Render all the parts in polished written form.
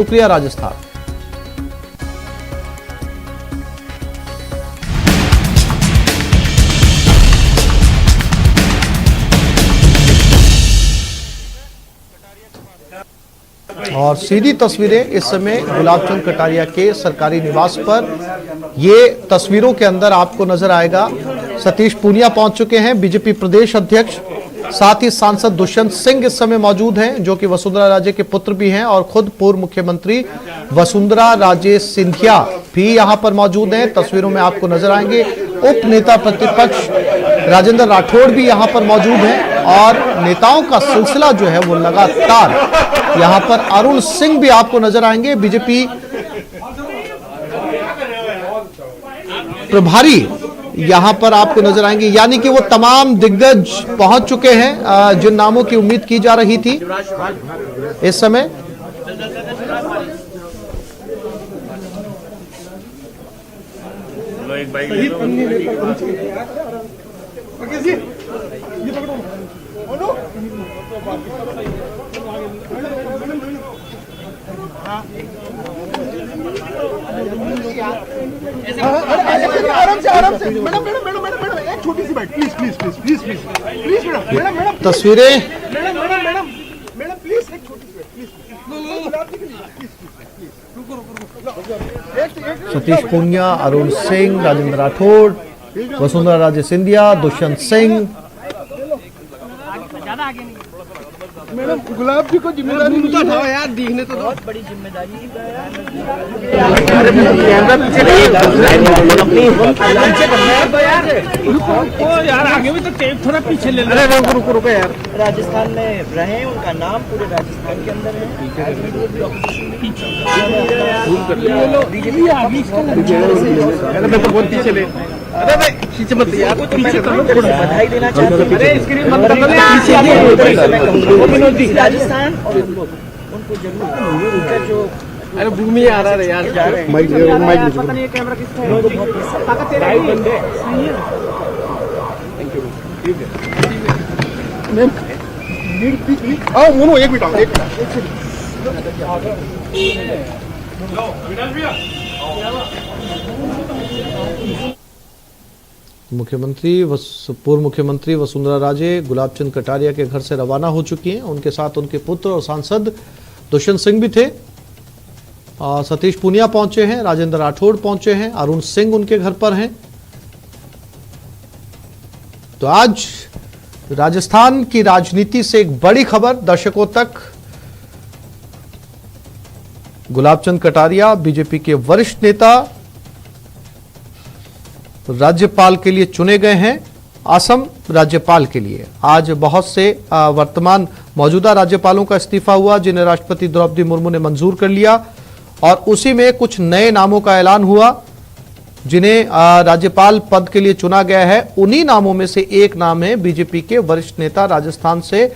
शुक्रिया राजस्थान। और सीधी तस्वीरें इस समय गुलाबचंद कटारिया के सरकारी निवास पर। ये तस्वीरों के अंदर आपको नजर आएगा सतीश पूनिया पहुंच चुके हैं, बीजेपी प्रदेश अध्यक्ष। साथ ही सांसद दुष्यंत सिंह इस समय मौजूद हैं, जो कि वसुंधरा राजे के पुत्र भी हैं, और खुद पूर्व मुख्यमंत्री वसुंधरा राजे सिंधिया भी यहां पर मौजूद हैं। तस्वीरों में आपको नजर आएंगे उप नेता प्रतिपक्ष राजेंद्र राठौड़ भी यहां पर मौजूद हैं, और नेताओं का सिलसिला जो है वो लगातार यहां पर। अरुण सिंह भी आपको नजर आएंगे, बीजेपी प्रभारी यहां पर आपको नजर आएंगे। यानी कि वो तमाम दिग्गज पहुंच चुके हैं जिन नामों की उम्मीद की जा रही थी इस समय। आराम से मैडम एक छोटी सी बात प्लीज मैडम तस्वीरें मैडम प्लीज एक छोटी सी बात सतीश पूनिया, अरुण सिंह, राजेंद्र राठौड़, वसुंधरा राजे सिंधिया, दुष्यंत सिंह। मैडम गुलाब जी को जिम्मेदारी नहीं उठाओ यार, दिखने तो बहुत बड़ी जिम्मेदारी यार, आगे भी तो टेप थोड़ा पीछे ले लो। रुको यार। राजस्थान में रहे, उनका नाम पूरे राजस्थान के अंदर है। बहुत पीछे ले, अरे भाई पीछे मत यार, बधाई देना चाहते हैं। अरे इसके लिए राजस्थान और उनको जरूर उनका जो, अरे भूमि आ रहा है यार, माइक पता नहीं कैमरा किसका है, ताकत तेरे बंदे सही है। थैंक यू, ठीक है मैम। आओ मोनो, एक मिनट आओ, एक पूर्व मुख्यमंत्री वसुंधरा राजे गुलाबचंद कटारिया के घर से रवाना हो चुकी हैं। उनके साथ उनके पुत्र और सांसद दुष्यंत सिंह भी थे। सतीश पूनिया पहुंचे हैं, राजेंद्र राठौड़ पहुंचे हैं, अरुण सिंह उनके घर पर हैं। तो आज राजस्थान की राजनीति से एक बड़ी खबर दर्शकों तक। गुलाबचंद कटारिया बीजेपी के वरिष्ठ नेता राज्यपाल के लिए चुने गए हैं, असम राज्यपाल के लिए। आज बहुत से वर्तमान मौजूदा राज्यपालों का इस्तीफा हुआ, जिन्हें राष्ट्रपति द्रौपदी मुर्मू ने मंजूर कर लिया, और उसी में कुछ नए नामों का ऐलान हुआ जिन्हें राज्यपाल पद के लिए चुना गया है। उन्हीं नामों में से एक नाम है बीजेपी के वरिष्ठ नेता राजस्थान से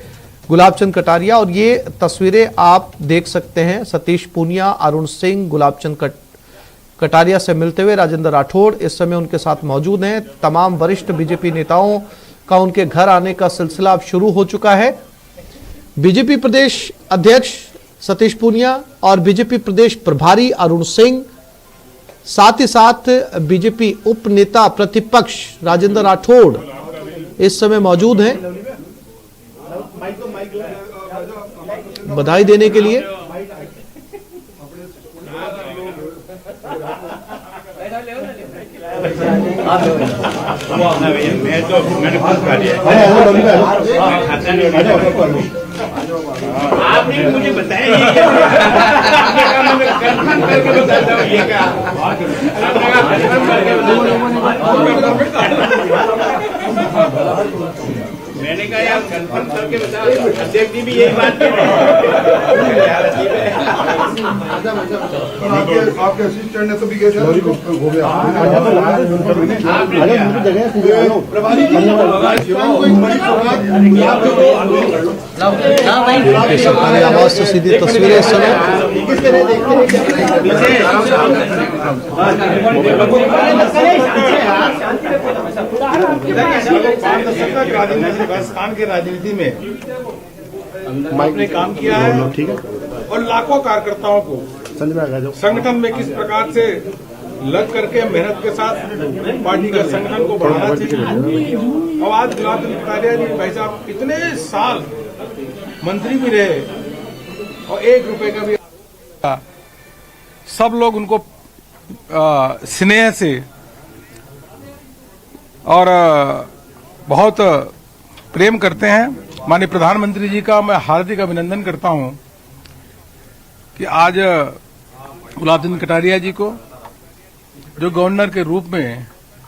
गुलाबचंद कटारिया। और ये तस्वीरें आप देख सकते हैं, सतीश पूनिया, अरुण सिंह, गुलाबचंद कटारिया से मिलते हुए राजेंद्र राठौड़ इस समय उनके साथ मौजूद हैं। तमाम वरिष्ठ बीजेपी नेताओं का उनके घर आने का सिलसिला अब शुरू हो चुका है। बीजेपी प्रदेश अध्यक्ष सतीश पूनिया और बीजेपी प्रदेश प्रभारी अरुण सिंह, साथ ही साथ बीजेपी उप नेता प्रतिपक्ष राजेंद्र राठौड़ इस समय मौजूद हैं बधाई देने के लिए। आपने मुझे बताया मैंने कहा यार कंफर्म करके बता, अध्यक्ष जी भी यही बात कह रहे हैं। आपके असिस्टेंट ने तो भी कहा आवाज से सीधी तस्वीरें इस समय। राजनीति में आपने काम किया है, ठीक है। और लाखों कार्यकर्ताओं को संगठन में किस प्रकार से लग करके मेहनत के साथ पार्टी का संगठन को बढ़ाना चाहिए। और आज गुलाब चंद कटारिया जी भाई साहब इतने साल मंत्री भी रहे और 1 रुपए का भी, सब लोग उनको स्नेह से और बहुत प्रेम करते हैं। माननीय प्रधानमंत्री जी का मैं हार्दिक अभिनंदन करता हूं कि आज गुलाब चंद कटारिया जी को जो गवर्नर के रूप में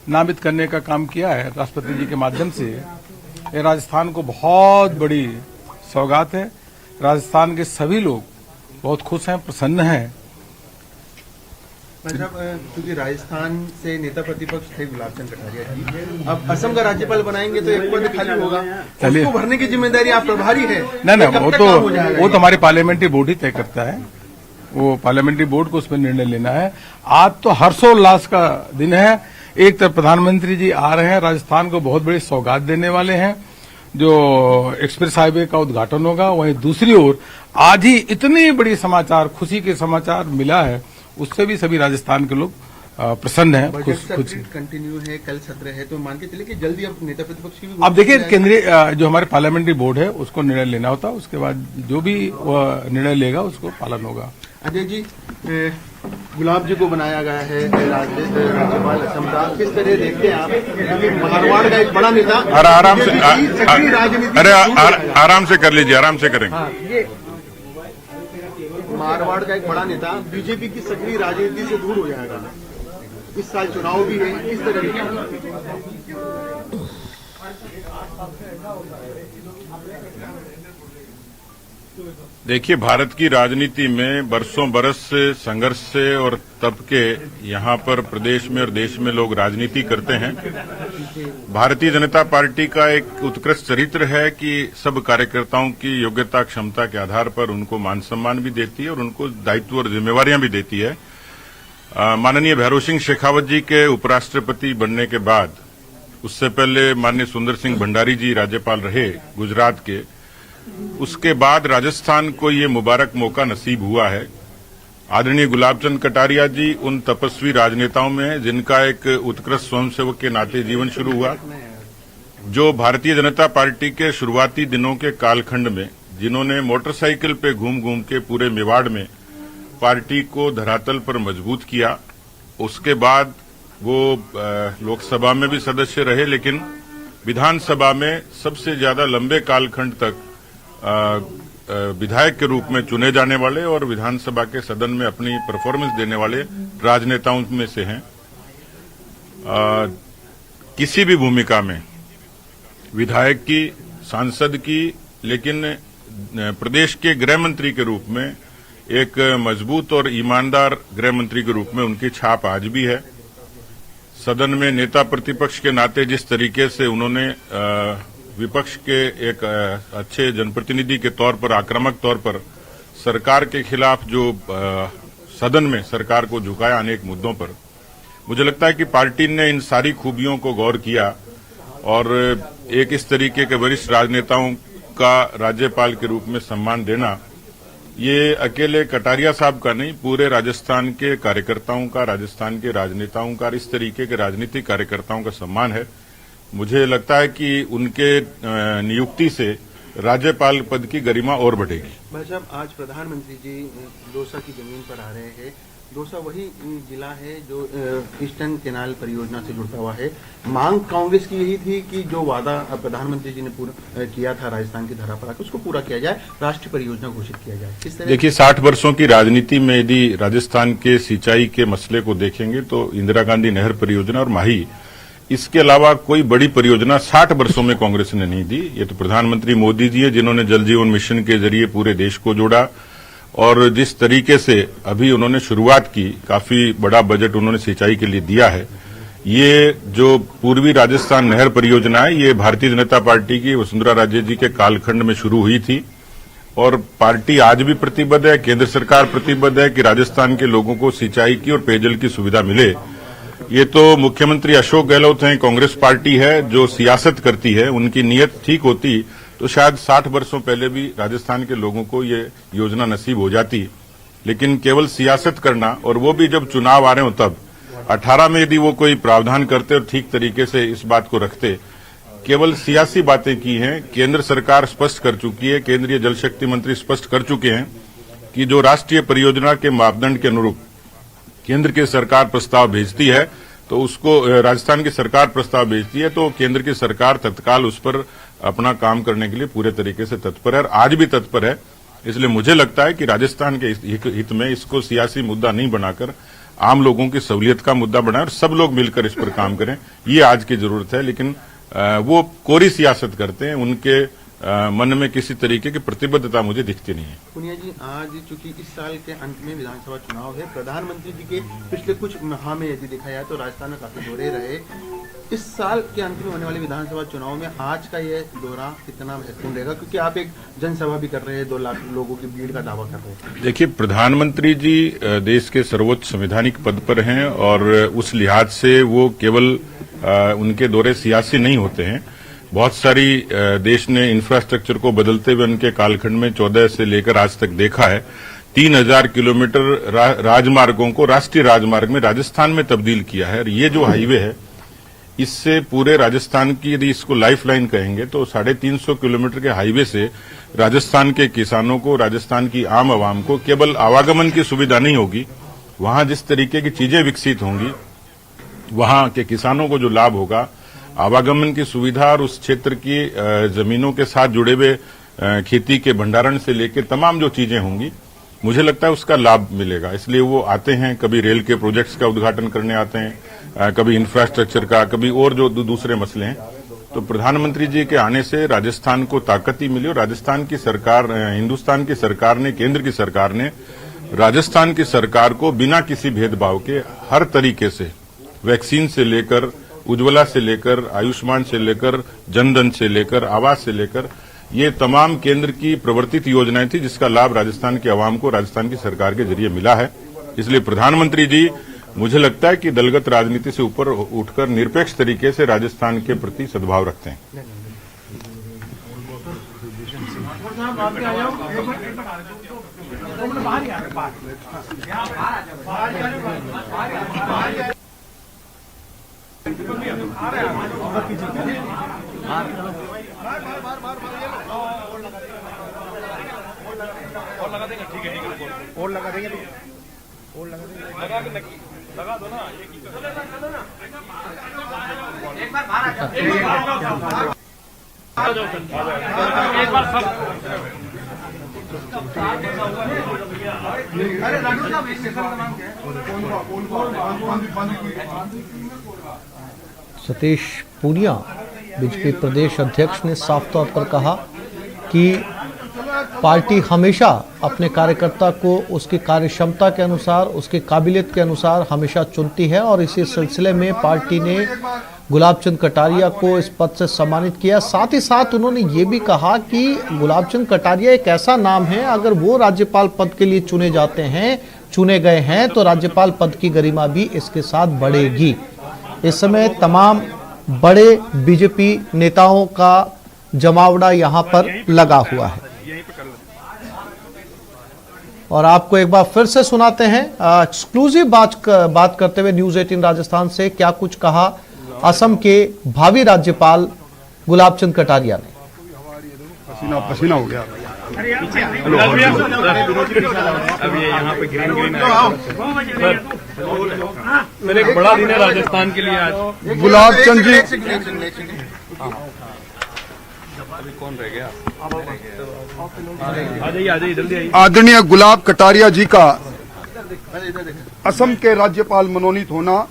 नामित करने का काम किया है राष्ट्रपति जी के माध्यम से, ये राजस्थान को बहुत बड़ी सौगात है। राजस्थान के सभी लोग बहुत खुश हैं, प्रसन्न हैं। क्योंकि राजस्थान से नेता प्रतिपक्ष थे गुलाब चंद कटारिया जी, अब असम का राज्यपाल बनाएंगे तो एक पद खाली होगा, उसको भरने की जिम्मेदारी आप प्रभारी है। नहीं, वो तो हमारी पार्लियामेंट्री बोर्ड ही तय करता है, वो पार्लियामेंट्री बोर्ड को उसमें निर्णय लेना है। आज तो हर्षोल्लास का दिन है। एक तरफ प्रधानमंत्री जी आ रहे हैं, राजस्थान को बहुत बड़ी सौगात देने वाले हैं, जो एक्सप्रेस हाईवे का उद्घाटन होगा। वहीं दूसरी ओर आज ही इतनी बड़ी समाचार, खुशी के समाचार मिला है, उससे भी सभी राजस्थान के लोग प्रसन्न हैं, खुश कंटिन्यू है, कल सत्र है, तो मान के चले कि जल्दी अब नेता प्रतिपक्ष की भी अब देखिए केंद्रीय जो हमारे पार्लियामेंट्री बोर्ड है उसको निर्णय लेना होता है, उसके बाद जो भी निर्णय लेगा उसको पालन होगा। अजय जी, गुलाब जी को बनाया गया है राज्यपाल असम का, किस तरह देखते हैं आप? क्योंकि मारवाड़ का एक बड़ा नेता, आराम से अरे आराम से कर लीजिए, आराम से करेंगे। ये मारवाड़ का एक बड़ा नेता बीजेपी की सक्रिय राजनीति से दूर हो जाएगा। इस साल चुनाव भी है, किस तरह देखिए, भारत की राजनीति में बरसों बरस से संघर्ष से और तब के यहाँ पर प्रदेश में और देश में लोग राजनीति करते हैं। भारतीय जनता पार्टी का एक उत्कृष्ट चरित्र है कि सब कार्यकर्ताओं की योग्यता क्षमता के आधार पर उनको मान सम्मान भी देती है और उनको दायित्व और जिम्मेवारियां भी देती है। माननीय भैरव सिंह शेखावत जी के उपराष्ट्रपति बनने के बाद, उससे पहले माननीय सुंदर सिंह भंडारी जी राज्यपाल रहे गुजरात के, उसके बाद राजस्थान को ये मुबारक मौका नसीब हुआ है। आदरणीय गुलाब चंद कटारिया जी उन तपस्वी राजनेताओं में हैं जिनका एक उत्कृष्ट स्वयंसेवक के नाते जीवन शुरू हुआ, जो भारतीय जनता पार्टी के शुरुआती दिनों के कालखंड में, जिन्होंने मोटरसाइकिल पे घूम घूम के पूरे मेवाड़ में पार्टी को धरातल पर मजबूत किया। उसके बाद वो लोकसभा में भी सदस्य रहे, लेकिन विधानसभा में सबसे ज्यादा लंबे कालखंड तक विधायक के रूप में चुने जाने वाले और विधानसभा के सदन में अपनी परफॉर्मेंस देने वाले राजनेताओं में से हैं। किसी भी भूमिका में विधायक की, सांसद की, लेकिन प्रदेश के गृह मंत्री के रूप में, एक मजबूत और ईमानदार गृह मंत्री के रूप में उनकी छाप आज भी है। सदन में नेता प्रतिपक्ष के नाते जिस तरीके से उन्होंने विपक्ष के एक अच्छे जनप्रतिनिधि के तौर पर, आक्रामक तौर पर सरकार के खिलाफ जो सदन में सरकार को झुकाया अनेक मुद्दों पर, मुझे लगता है कि पार्टी ने इन सारी खूबियों को गौर किया और एक इस तरीके के वरिष्ठ राजनेताओं का राज्यपाल के रूप में सम्मान देना, ये अकेले कटारिया साहब का नहीं, पूरे राजस्थान के कार्यकर्ताओं का, राजस्थान के राजनेताओं का, इस तरीके के राजनीतिक कार्यकर्ताओं का सम्मान है। मुझे लगता है कि उनके नियुक्ति से राज्यपाल पद की गरिमा और बढ़ेगी। भाई साहब, आज प्रधानमंत्री जी दौसा की जमीन पर आ रहे हैं। दौसा वही जिला है जो ईस्टर्न कैनाल परियोजना से जुड़ता हुआ है। मांग कांग्रेस की यही थी कि जो वादा प्रधानमंत्री जी ने पूरा किया था राजस्थान की धरा पर आकर, उसको पूरा किया जाए, राष्ट्रीय परियोजना घोषित किया जाए। किस तरह? देखिए, 60 वर्षों की राजनीति में यदि राजस्थान के सिंचाई के मसले को देखेंगे तो इंदिरा गांधी नहर परियोजना और माही, इसके अलावा कोई बड़ी परियोजना 60 वर्षों में कांग्रेस ने नहीं दी। ये तो प्रधानमंत्री मोदी जी है जिन्होंने जल जीवन मिशन के जरिए पूरे देश को जोड़ा और जिस तरीके से अभी उन्होंने शुरुआत की, काफी बड़ा बजट उन्होंने सिंचाई के लिए दिया है। ये जो पूर्वी राजस्थान नहर परियोजना है, ये भारतीय जनता पार्टी की वसुंधरा राजे जी के कालखंड में शुरू हुई थी और पार्टी आज भी प्रतिबद्ध है, केंद्र सरकार प्रतिबद्ध है कि राजस्थान के लोगों को सिंचाई की और पेयजल की सुविधा मिले। ये तो मुख्यमंत्री अशोक गहलोत हैं, कांग्रेस पार्टी है जो सियासत करती है, उनकी नीयत ठीक होती तो शायद 60 वर्षों पहले भी राजस्थान के लोगों को ये योजना नसीब हो जाती। लेकिन केवल सियासत करना, और वो भी जब चुनाव आ रहे हो तब 18 में यदि वो कोई प्रावधान करते और ठीक तरीके से इस बात को रखते, केवल सियासी बातें की हैं। केंद्र सरकार स्पष्ट कर चुकी है, केंद्रीय जल शक्ति मंत्री स्पष्ट कर चुके हैं कि जो राष्ट्रीय परियोजना के मापदंड के अनुरूप केंद्र की सरकार प्रस्ताव भेजती है, तो उसको राजस्थान की सरकार प्रस्ताव भेजती है तो केंद्र की सरकार तत्काल उस पर अपना काम करने के लिए पूरे तरीके से तत्पर है और आज भी तत्पर है। इसलिए मुझे लगता है कि राजस्थान के हित में इसको सियासी मुद्दा नहीं बनाकर आम लोगों की सहूलियत का मुद्दा बनाएं और सब लोग मिलकर इस पर काम करें, ये आज की जरूरत है। लेकिन वो कोरी सियासत करते हैं, उनके मन में किसी तरीके की प्रतिबद्धता मुझे दिखती नहीं है। पुनिया जी, आज चूंकि इस साल के अंत में विधानसभा चुनाव है, प्रधानमंत्री जी के पिछले कुछ माह में यदि देखा जाए तो राजस्थान में काफी दौरे रहे। इस साल के अंत में होने वाले विधानसभा चुनाव में आज का ये दौरा कितना महत्वपूर्ण रहेगा, क्योंकि आप एक जनसभा भी कर रहे हैं, 2 लाख लोगों की भीड़ का दावा कर रहे हैं। देखिए, प्रधानमंत्री जी देश के सर्वोच्च संवैधानिक पद पर हैं और उस लिहाज से वो केवल उनके दौरे सियासी नहीं होते हैं। बहुत सारी देश ने इंफ्रास्ट्रक्चर को बदलते हुए उनके कालखंड में 14 से लेकर आज तक देखा है। 3000 किलोमीटर राजमार्गों को राष्ट्रीय राजमार्ग में राजस्थान में तब्दील किया है और ये जो हाईवे है, इससे पूरे राजस्थान की यदि इसको लाइफलाइन कहेंगे तो 350 किलोमीटर के हाईवे से राजस्थान के किसानों को, राजस्थान की आम आवाम को केवल आवागमन की सुविधा नहीं होगी, वहां जिस तरीके की चीजें विकसित होंगी, वहां के किसानों को जो लाभ होगा, आवागमन की सुविधा और उस क्षेत्र की जमीनों के साथ जुड़े हुए खेती के भंडारण से लेकर तमाम जो चीजें होंगी, मुझे लगता है उसका लाभ मिलेगा। इसलिए वो आते हैं, कभी रेल के प्रोजेक्ट्स का उद्घाटन करने आते हैं, कभी इंफ्रास्ट्रक्चर का, कभी और जो दूसरे मसले हैं। तो प्रधानमंत्री जी के आने से राजस्थान को ताकत ही मिली और राजस्थान की सरकार, हिंदुस्तान की सरकार ने, केंद्र की सरकार ने राजस्थान की सरकार को बिना किसी भेदभाव के हर तरीके से, वैक्सीन से लेकर, उज्ज्वला से लेकर, आयुष्मान से लेकर, जनधन से लेकर, आवास से लेकर, ये तमाम केंद्र की प्रवर्तित योजनाएं थी जिसका लाभ राजस्थान के आवाम को राजस्थान की सरकार के जरिए मिला है। इसलिए प्रधानमंत्री जी, मुझे लगता है कि दलगत राजनीति से ऊपर उठकर निरपेक्ष तरीके से राजस्थान के प्रति सद्भाव रखते हैं। और लगा देंगे, और लगा देंगे, लगा दो ना, एक बार बाहर एक बार सब। अरे राजू साहब, इस सेशन का नाम क्या है? सतीश पूनिया, बीजेपी प्रदेश अध्यक्ष, ने साफ तौर पर कहा कि पार्टी हमेशा अपने कार्यकर्ता को उसकी कार्यक्षमता के अनुसार, उसकी काबिलियत के अनुसार हमेशा चुनती है और इसी सिलसिले में पार्टी ने गुलाब चंद कटारिया को इस पद से सम्मानित किया। साथ ही साथ उन्होंने ये भी कहा कि गुलाब चंद कटारिया एक ऐसा नाम है, अगर वो राज्यपाल पद के लिए चुने गए हैं तो राज्यपाल पद की गरिमा भी इसके साथ बढ़ेगी। इस समय तमाम बड़े बीजेपी नेताओं का जमावड़ा यहां पर लगा हुआ है और आपको एक बार फिर से सुनाते हैं एक्सक्लूसिव बात करते हुए न्यूज 18 राजस्थान से क्या कुछ कहा असम के भावी राज्यपाल गुलाब चंद कटारिया ने। पसीना पसीना हो गया। अब ये यहाँ पे ग्रीन मेरे एक बड़ा दिन है राजस्थान के लिए आज। गुलाब चंद जी, कौन रह गया? आ जाइए जल्दी आइए। आदरणीय गुलाब कटारिया जी का असम के राज्यपाल मनोनीत होना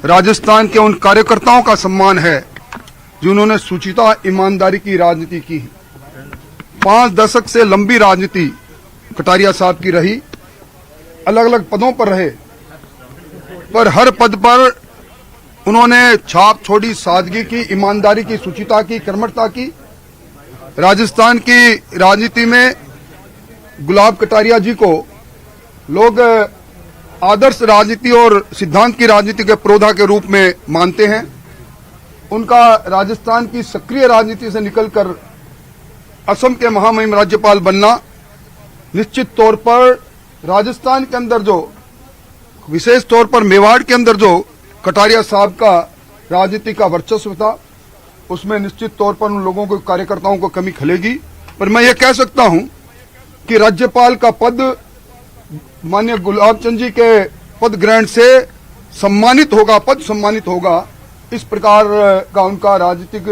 राजस्थान के उन कार्यकर्ताओं का सम्मान है जिन्होंने सुचिता ईमानदारी की राजनीति की। 5 दशक से लंबी राजनीति कटारिया साहब की रही, अलग अलग पदों पर रहे, पर हर पद पर उन्होंने छाप छोड़ी, सादगी की, ईमानदारी की, सुचिता की, कर्मठता की। राजस्थान की राजनीति में गुलाब कटारिया जी को लोग आदर्श राजनीति और सिद्धांत की राजनीति के प्रोधा के रूप में मानते हैं। उनका राजस्थान की सक्रिय राजनीति से निकलकर असम के महामहिम राज्यपाल बनना निश्चित तौर पर राजस्थान के अंदर जो विशेष तौर पर मेवाड़ के अंदर जो कटारिया साहब का राजनीति का वर्चस्व था उसमें निश्चित तौर पर उन लोगों को कार्यकर्ताओं को कमी खलेगी। पर मैं ये कह सकता हूं कि राज्यपाल का पद माननीय गुलाब चंद जी के पद ग्रहण से सम्मानित होगा, पद सम्मानित होगा, इस प्रकार का उनका राजनीतिक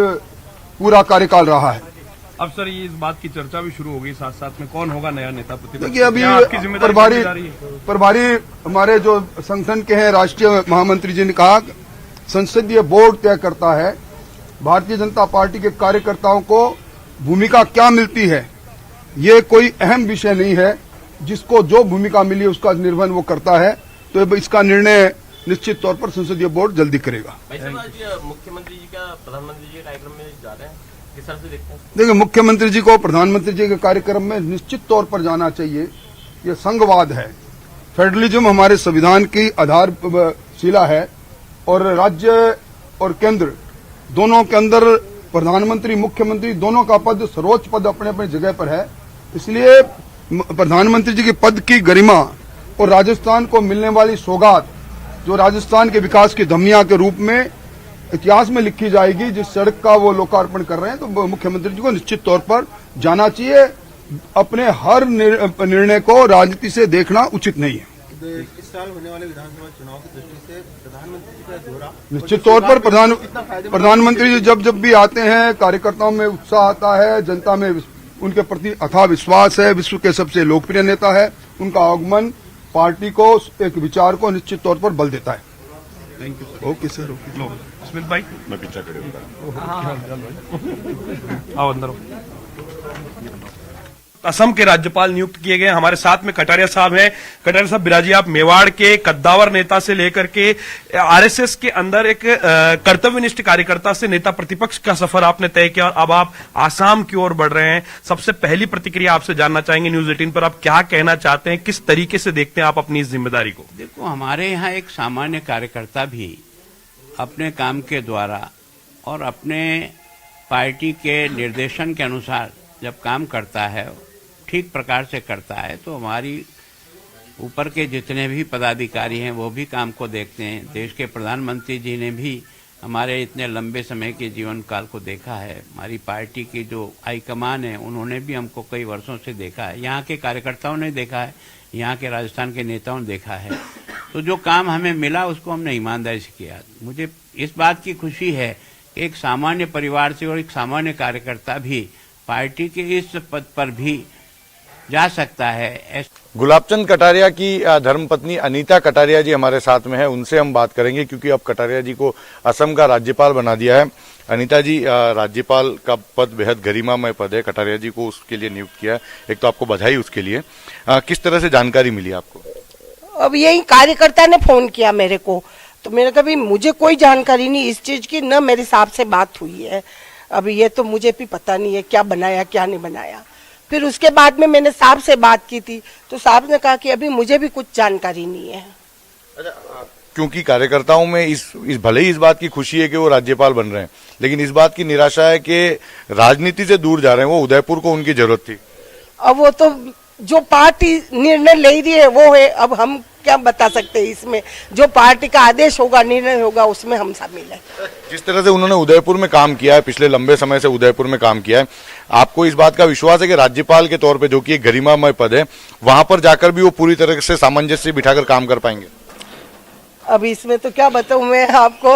पूरा कार्यकाल रहा है। अब सर ये इस बात की चर्चा भी शुरू हो गई, साथ साथ में कौन होगा नया नेता प्रतिपक्ष? देखिए अभी प्रभारी हमारे जो संगठन के हैं राष्ट्रीय महामंत्री जी ने कहा संसदीय बोर्ड तय करता है भारतीय जनता पार्टी के कार्यकर्ताओं को भूमिका क्या मिलती है। ये कोई अहम विषय नहीं है, जिसको जो भूमिका मिली उसका निर्वहन वो करता है, तो इसका निर्णय निश्चित तौर पर संसदीय बोर्ड जल्दी करेगा। मुख्यमंत्री जी का प्रधानमंत्री जी के कार्यक्रम में जा रहे हैं, किस तरह से देखते हैं? देखिए मुख्यमंत्री जी को प्रधानमंत्री जी के कार्यक्रम में निश्चित तौर पर जाना चाहिए। ये संघवाद है, फेडरलिज्म हमारे संविधान की आधारशिला है और राज्य और केंद्र दोनों के अंदर प्रधानमंत्री मुख्यमंत्री दोनों का पद सर्वोच्च पद अपने अपने जगह पर है। इसलिए प्रधानमंत्री जी के पद की गरिमा और राजस्थान को मिलने वाली सौगात जो राजस्थान के विकास की धमनिया के रूप में इतिहास में लिखी जाएगी, जिस सड़क का वो लोकार्पण कर रहे हैं, तो मुख्यमंत्री जी को निश्चित तौर पर जाना चाहिए। अपने हर निर्णय को राजनीति से देखना उचित नहीं है। इस साल होने वाले विधानसभा चुनाव की दृष्टि से प्रधानमंत्री जी का दौरा निश्चित तौर पर प्रधानमंत्री जी जब भी आते हैं कार्यकर्ताओं में उत्साह आता है, जनता में उनके प्रति अथाह विश्वास है, विश्व के सबसे लोकप्रिय नेता है। उनका आगमन पार्टी को एक विचार को निश्चित तौर पर बल देता है। Thank you sir. Okay sir, okay. Smit भाई मैं पीछे खड़े होता आओ अंदर। असम के राज्यपाल नियुक्त किए गए हमारे साथ में कटारिया साहब हैं। कटारिया साहब बिराजी, आप मेवाड़ के कद्दावर नेता से लेकर के आरएसएस के अंदर एक कर्तव्यनिष्ठ कार्यकर्ता से नेता प्रतिपक्ष का सफर आपने तय किया और अब आप आसाम की ओर बढ़ रहे हैं। सबसे पहली प्रतिक्रिया आपसे जानना चाहेंगे, न्यूज 18 पर आप क्या कहना चाहते हैं, किस तरीके से देखते हैं आप अपनी इस जिम्मेदारी को? देखो, हमारे यहाँ एक सामान्य कार्यकर्ता भी अपने काम के द्वारा और अपने पार्टी के निर्देशन के अनुसार जब काम करता है, ठीक प्रकार से करता है, तो हमारी ऊपर के जितने भी पदाधिकारी हैं वो भी काम को देखते हैं। देश के प्रधानमंत्री जी ने भी हमारे इतने लंबे समय के जीवन काल को देखा है। हमारी पार्टी की जो हाईकमान है उन्होंने भी हमको कई वर्षों से देखा है, यहाँ के कार्यकर्ताओं ने देखा है, यहाँ के राजस्थान के नेताओं ने देखा है। तो जो काम हमें मिला उसको हमने ईमानदारी से किया। मुझे इस बात की खुशी है कि एक सामान्य परिवार से और एक सामान्य कार्यकर्ता भी पार्टी के इस पद पर भी जा सकता है। गुलाबचंद कटारिया की धर्मपत्नी अनीता कटारिया जी हमारे साथ में है, उनसे हम बात करेंगे क्योंकि अब कटारिया जी को असम का राज्यपाल बना दिया है। अनीता जी, राज्यपाल का पद बेहद गरिमामय पद है, कटारिया जी को उसके लिए नियुक्त किया है। एक तो आपको बधाई उसके लिए। किस तरह से जानकारी मिली आपको? अब यही कार्यकर्ता ने फोन किया मेरे को, तो मेरे कभी मुझे कोई जानकारी नहीं इस चीज की, न मेरे साहब से बात हुई है। अब ये तो मुझे भी पता नहीं है क्या बनाया क्या नहीं बनाया। फिर उसके बाद में मैंने साहब से बात की थी, तो साहब ने कहा कि अभी मुझे भी कुछ जानकारी नहीं है। क्योंकि कार्यकर्ताओं में इस भले ही इस बात की खुशी है कि वो राज्यपाल बन रहे हैं, लेकिन इस बात की निराशा है कि राजनीति से दूर जा रहे हैं। वो उदयपुर को उनकी जरूरत थी। अब वो तो जो पार्टी निर्णय ले रही है वो है, अब हम क्या बता सकते हैं इसमें। जो पार्टी का आदेश होगा, निर्णय होगा, उसमें हम शामिल हैं। जिस तरह से उन्होंने उदयपुर में काम किया है, पिछले लंबे समय से उदयपुर में काम किया है, आपको इस बात का विश्वास है कि राज्यपाल के तौर पे जो कि एक गरिमामय पद है, वहां पर जाकर भी वो पूरी तरह से सामंजस्य बिठाकर काम कर पाएंगे? अब इसमें तो क्या बताऊं मैं आपको।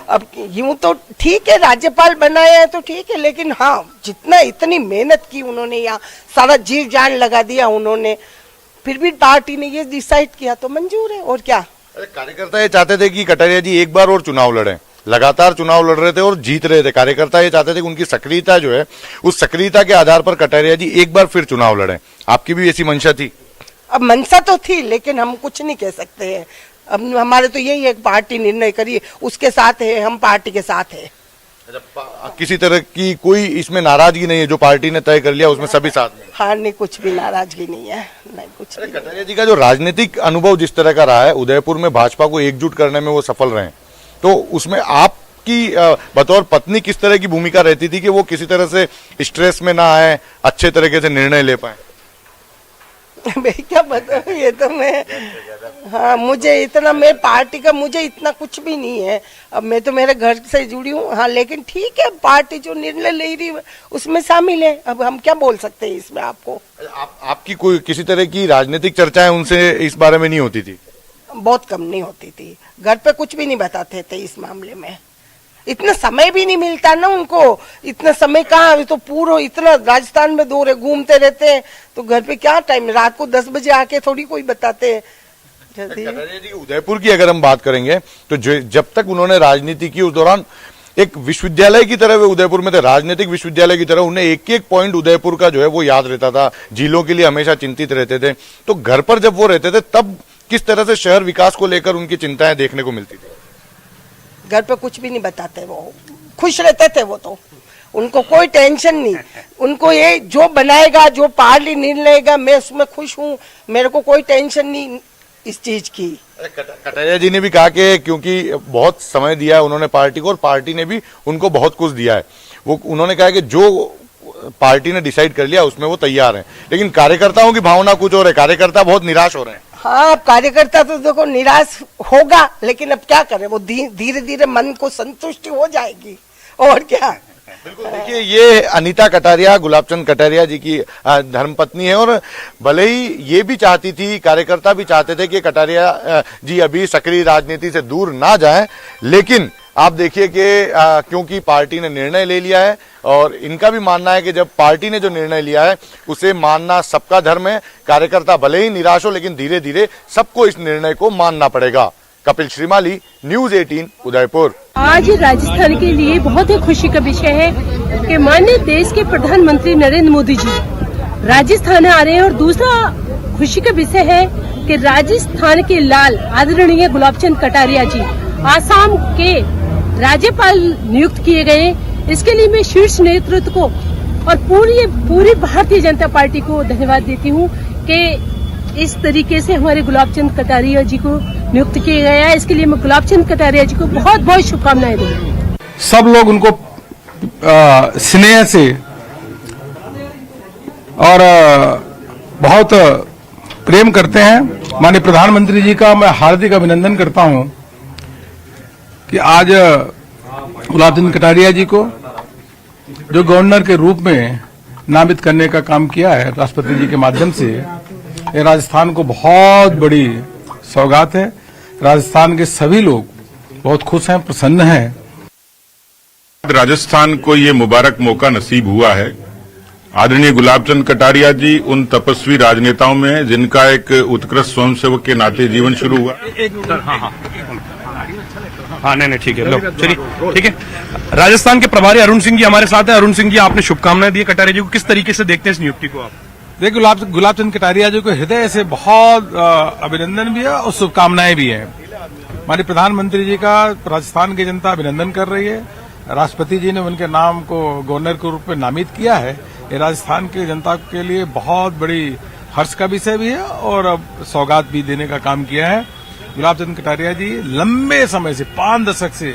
अब यूं तो ठीक है, राज्यपाल बनाया है तो ठीक है, लेकिन हाँ, जितना इतनी मेहनत की उन्होंने, यहाँ सारा जीव जान लगा दिया उन्होंने, फिर भी पार्टी ने ये डिसाइड किया तो मंजूर है। और क्या, अरे कार्यकर्ता ये चाहते थे कि कटारिया जी एक बार और चुनाव लड़े, लगातार चुनाव लड़ रहे थे और जीत रहे थे। कार्यकर्ता ये चाहते थे कि उनकी सक्रियता जो है, उस सक्रियता के आधार पर कटारिया जी एक बार फिर चुनाव लड़े। आपकी भी ऐसी मंशा थी? अब मंशा तो थी, लेकिन हम कुछ नहीं कह सकते हैं। अब हमारे तो यही है, पार्टी निर्णय करिए, उसके साथ है, हम पार्टी के साथ है। किसी तरह की कोई इसमें नाराजगी नहीं है, जो पार्टी ने तय कर लिया उसमें सभी साथ में? हाँ, नहीं, कुछ भी नाराजगी नहीं है, नहीं कुछ। कटारिया जी का जो राजनीतिक अनुभव जिस तरह का रहा है, उदयपुर में भाजपा को एकजुट करने में वो सफल रहे, तो उसमें आप आपकी बतौर पत्नी किस तरह की भूमिका रहती थी कि वो किसी तरह से स्ट्रेस में ना आए, अच्छे तरीके से निर्णय ले पाए? मैं क्या बताऊं, ये तो मैं, हाँ मुझे इतना, मैं पार्टी का मुझे इतना कुछ भी नहीं है। अब मैं तो मेरे घर से जुड़ी हूँ, हाँ लेकिन ठीक है, पार्टी जो निर्णय ले रही है उसमें शामिल है। अब हम क्या बोल सकते हैं इसमें आपको? आपकी कोई किसी तरह की राजनीतिक चर्चाएं उनसे इस बारे में नहीं होती थी? बहुत कम नहीं होती थी, घर पे कुछ भी नहीं बताते थे इस मामले में। इतना समय भी नहीं मिलता ना उनको, इतना समय कहाँ, तो पूरा इतना राजस्थान में दौरे घूमते रहते हैं, तो घर पे क्या टाइम, रात को 10 बजे आके थोड़ी कोई बताते हैं। उदयपुर की अगर हम बात करेंगे तो जब तक उन्होंने राजनीति की उस दौरान एक विश्वविद्यालय की तरह वे उदयपुर में थे, राजनीतिक विश्वविद्यालय की तरह, उन्हें एक एक पॉइंट उदयपुर का जो है वो याद रहता था, झीलों के लिए हमेशा चिंतित रहते थे। तो घर पर जब वो रहते थे तब किस तरह से शहर विकास को लेकर उनकी चिंताएं देखने को मिलती थी? घर पे कुछ भी नहीं बताते, वो खुश रहते थे, वो तो उनको कोई टेंशन नहीं, उनको ये जो बनाएगा, जो पार्टी निर्णय लेगा, मैं उसमें खुश हूँ, मेरे को कोई टेंशन नहीं इस चीज की। कटारिया जी ने भी कहा कि क्योंकि बहुत समय दिया है उन्होंने पार्टी को और पार्टी ने भी उनको बहुत कुछ दिया है, वो उन्होंने कहा कि जो पार्टी ने डिसाइड कर लिया उसमें वो तैयार हैं, लेकिन कार्यकर्ताओं की भावना कुछ और है, कार्यकर्ता बहुत निराश हो रहे हैं। हाँ, अब कार्यकर्ता तो देखो निराश होगा, लेकिन अब क्या करें, वो धीरे धीरे मन को संतुष्टि हो जाएगी, और क्या। बिल्कुल, देखिए ये अनीता कटारिया गुलाबचंद कटारिया जी की धर्मपत्नी है, और भले ही ये भी चाहती थी, कार्यकर्ता भी चाहते थे कि कटारिया जी अभी सक्रिय राजनीति से दूर ना जाएं, लेकिन आप देखिए कि क्योंकि पार्टी ने निर्णय ले लिया है, और इनका भी मानना है कि जब पार्टी ने जो निर्णय लिया है उसे मानना सबका धर्म है। कार्यकर्ता भले ही निराश हो, लेकिन धीरे धीरे सबको इस निर्णय को मानना पड़ेगा। कपिल श्रीमाली, न्यूज़ 18 उदयपुर। आज राजस्थान के लिए बहुत ही खुशी का विषय है कि माननीय देश के प्रधानमंत्री नरेंद्र मोदी जी राजस्थान आ रहे हैं, और दूसरा खुशी का विषय है कि राजस्थान के लाल आदरणीय गुलाबचंद कटारिया जी आसाम के राज्यपाल नियुक्त किए गए। इसके लिए मैं शीर्ष नेतृत्व को और पूरी भारतीय जनता पार्टी को धन्यवाद देती हूँ कि इस तरीके से हमारे गुलाबचंद कटारिया जी को नियुक्त किया गया है। इसके लिए मैं गुलाबचंद कटारिया जी को बहुत बहुत शुभकामनाएं दूंगी। सब लोग उनको स्नेह से और बहुत प्रेम करते हैं। माननीय प्रधानमंत्री जी का मैं हार्दिक अभिनंदन करता हूं कि आज गुलाबचंद कटारिया जी को जो गवर्नर के रूप में नामित करने का काम किया है राष्ट्रपति जी के माध्यम से, ये राजस्थान को बहुत बड़ी सौगात है। राजस्थान के सभी लोग बहुत खुश हैं, प्रसन्न हैं। राजस्थान को ये मुबारक मौका नसीब हुआ है। आदरणीय गुलाबचंद कटारिया जी उन तपस्वी राजनेताओं में हैं जिनका एक उत्कृष्ट स्वयंसेवक के नाते जीवन शुरू हुआ। हाँ नहीं ठीक है, लो चलिए ठीक है। राजस्थान के प्रभारी अरुण सिंह जी हमारे साथ हैं। अरुण सिंह जी, आपने शुभकामनाएं दी कटारिया जी को, किस तरीके से देखते हैं इस नियुक्ति को आप? देखिए, गुलाबचंद कटारिया जी को हृदय से बहुत अभिनंदन भी है और शुभकामनाएं भी है। हमारे प्रधानमंत्री जी का राजस्थान की जनता अभिनंदन कर रही है। राष्ट्रपति जी ने उनके नाम को गवर्नर के रूप में नामित किया है। ये राजस्थान की जनता के लिए बहुत बड़ी हर्ष का विषय भी है और सौगात भी देने का काम किया है। गुलाबचंद कटारिया जी लंबे समय से 5 दशक से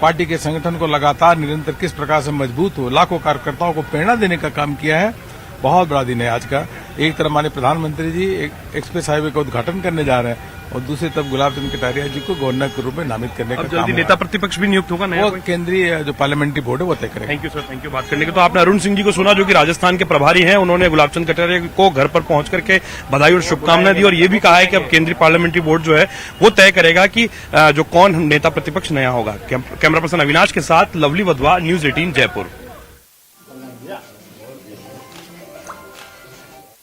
पार्टी के संगठन को लगातार निरंतर किस प्रकार से मजबूत हो, लाखों कार्यकर्ताओं को प्रेरणा देने का काम किया है। बहुत बड़ा दिन है आज का। एक तरफ माननीय प्रधानमंत्री जी एक एक्सप्रेस हाईवे का उद्घाटन करने जा रहे हैं और दूसरी तरफ गुलाबचंद कटारिया जी को गवर्नर के रूप में नामित करने का काम। नेता प्रतिपक्ष भी नियुक्त होगा नया, केंद्रीय जो पार्लियामेंट्री बोर्ड है वो तय करेगा। Thank you sir, thank you बात करने के। तो आपने अरुण सिंह जी को सुना जो कि राजस्थान के प्रभारी हैं। उन्होंने गुलाबचंद कटारिया को घर पर पहुंच करके बधाई और शुभकामनाएं दी और ये भी कहा है कि अब केंद्रीय पार्लियामेंट्री बोर्ड जो है वो तय करेगा कि जो कौन नेता प्रतिपक्ष नया होगा। कैमरा पर्सन अविनाश के साथ लवली वधवा, न्यूज़ 18 जयपुर।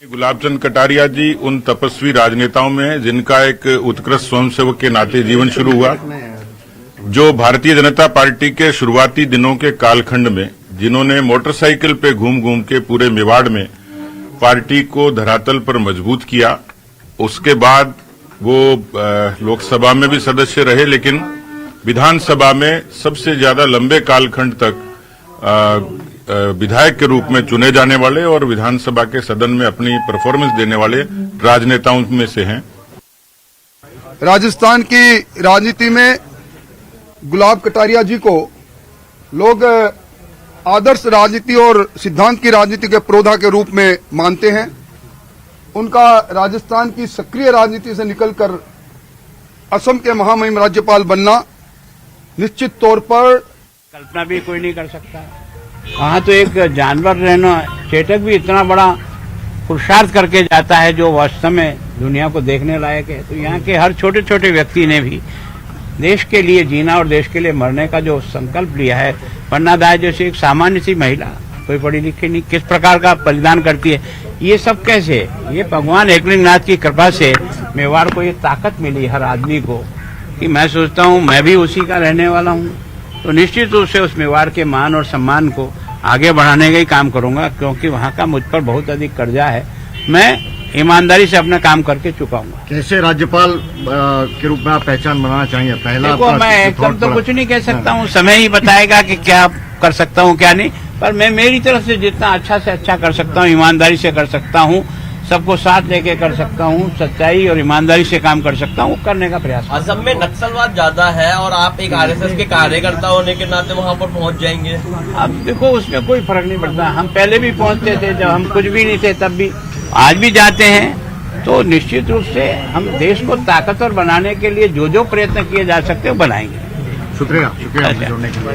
गुलाबचंद कटारिया जी उन तपस्वी राजनेताओं में हैं जिनका एक उत्कृष्ट स्वयंसेवक के नाते जीवन शुरू हुआ, जो भारतीय जनता पार्टी के शुरुआती दिनों के कालखंड में जिन्होंने मोटरसाइकिल पे घूम घूम के पूरे मेवाड़ में पार्टी को धरातल पर मजबूत किया। उसके बाद वो लोकसभा में भी सदस्य रहे, लेकिन विधानसभा में सबसे ज्यादा लंबे कालखंड तक विधायक के रूप में चुने जाने वाले और विधानसभा के सदन में अपनी परफॉर्मेंस देने वाले राजनेताओं में से हैं। राजस्थान की राजनीति में गुलाब कटारिया जी को लोग आदर्श राजनीति और सिद्धांत की राजनीति के प्रोधा के रूप में मानते हैं। उनका राजस्थान की सक्रिय राजनीति से निकलकर असम के महामहिम राज्यपाल बनना निश्चित तौर पर कल्पना भी कोई नहीं कर सकता। वहाँ तो एक जानवर रहना, चेटक भी इतना बड़ा पुरुषार्थ करके जाता है जो वास्तव में दुनिया को देखने लायक है। तो यहाँ के हर छोटे छोटे व्यक्ति ने भी देश के लिए जीना और देश के लिए मरने का जो संकल्प लिया है। पन्ना दाई जैसी एक सामान्य सी महिला, कोई पढ़ी लिखी नहीं, किस प्रकार का बलिदान करती है, ये सब कैसे, ये भगवान एकलिंगनाथ की कृपा से मेवाड़ को ये ताकत मिली हर आदमी को कि मैं सोचता हूँ मैं भी उसी का रहने वाला हूँ। तो निश्चित रूप से उस मेवाड़ के मान और सम्मान को आगे बढ़ाने का ही काम करूंगा, क्योंकि वहाँ का मुझ पर बहुत अधिक कर्जा है। मैं ईमानदारी से अपना काम करके चुकाऊंगा। कैसे राज्यपाल के रूप में आप पहचान बनाना चाहेंगे? पहला देखो, मैं एकदम तो कुछ नहीं कह सकता हूँ, समय ही बताएगा कि क्या कर सकता हूँ क्या नहीं, पर मैं मेरी तरफ से जितना अच्छा से अच्छा कर सकता हूँ, ईमानदारी से कर सकता हूँ, सबको साथ लेके कर सकता हूँ, सच्चाई और ईमानदारी से काम कर सकता हूँ, करने का प्रयास। असम में नक्सलवाद ज्यादा है और आप एक आरएसएस के कार्यकर्ता होने के नाते वहाँ पर पहुँच जाएंगे। अब देखो, उसमें कोई फर्क नहीं पड़ता। हम पहले भी पहुँचते थे जब हम कुछ भी नहीं थे, तब भी, आज भी जाते हैं। तो निश्चित रूप से हम देश को ताकतवर बनाने के लिए जो जो प्रयत्न किए जा सकते हैं बनाएंगे। शुक्रिया जुड़ने के लिए।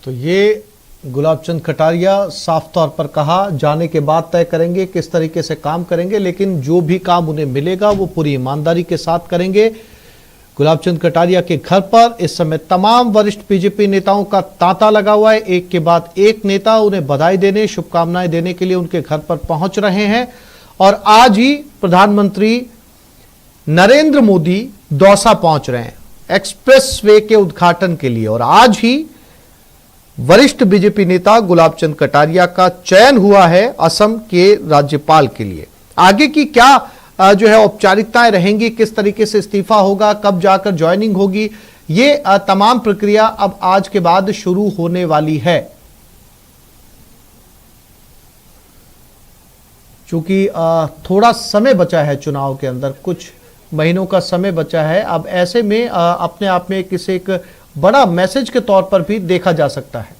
तो ये गुलाबचंद कटारिया साफ तौर पर कहा, जाने के बाद तय करेंगे किस तरीके से काम करेंगे, लेकिन जो भी काम उन्हें मिलेगा वो पूरी ईमानदारी के साथ करेंगे। गुलाबचंद कटारिया के घर पर इस समय तमाम वरिष्ठ बीजेपी नेताओं का तांता लगा हुआ है। एक के बाद एक नेता उन्हें बधाई देने, शुभकामनाएं देने के लिए उनके घर पर पहुंच रहे हैं। और आज ही प्रधानमंत्री नरेंद्र मोदी दौसा पहुंच रहे हैं एक्सप्रेस वे के उद्घाटन के लिए। और आज ही वरिष्ठ बीजेपी नेता गुलाबचंद कटारिया का चयन हुआ है असम के राज्यपाल के लिए। आगे की क्या जो है औपचारिकताएं रहेंगी, किस तरीके से इस्तीफा होगा, कब जाकर ज्वाइनिंग होगी, ये तमाम प्रक्रिया अब आज के बाद शुरू होने वाली है। चूंकि थोड़ा समय बचा है चुनाव के अंदर, कुछ महीनों का समय बचा है। अब ऐसे में अपने आप में किसी एक बड़ा मैसेज के तौर पर भी देखा जा सकता है।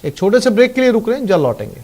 एक छोटे से ब्रेक के लिए रुक रहे हैं, जल्द लौटेंगे।